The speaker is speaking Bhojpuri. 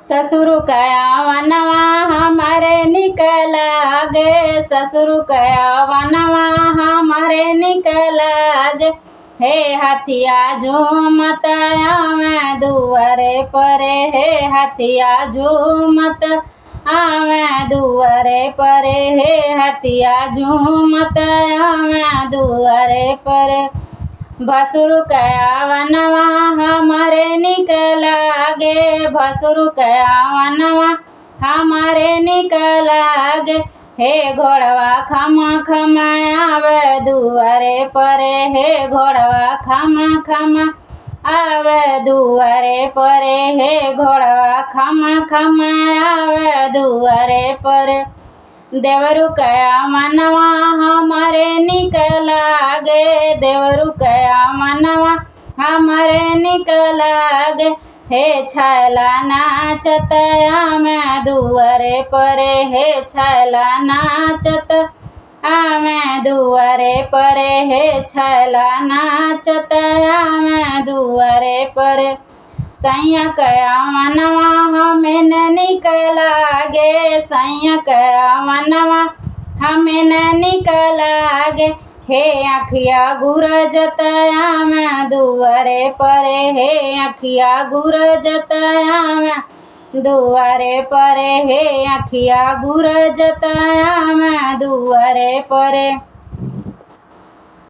ससुर कया वनवा हमारे निकला गे, ससुर कया वनवा हमारे निकला गे। हे हाथिया झूमत आवे दुआरे परे, हे हाथिया झूमत आवे दुआरे परे, हे हाथिया झूमत आवे दुआरे परे। भसुर कया वनवा हमारे निकला गे, भसुर कया वनवा हमारे निकला गे। हे घोड़वा खमा खमा आवे दुआरे परे, हे घोड़वा खमा खमा आवे दुआरे परे, हे घोड़वा खमा खमा आवे दुआरे परे। देवरु कया मनवा हमारे निकला गे, देवरु कया मनवा हमारे निकला गे। हे छैला नाचत आवे दुआरे परे, हे छैला नाचत आवे दुआरे परे, हे छैला नाचत आवे दुआरे परे। सैया कया मनवा हमें न निकला गे, सैया कया मनवा हमें न निकला गे। हे अखिया गुरजत आवे दुआरे परे, हे अखिया गुरजत आवे दुआरे परे, हे अखिया गुरजत आवे दुआरे परे।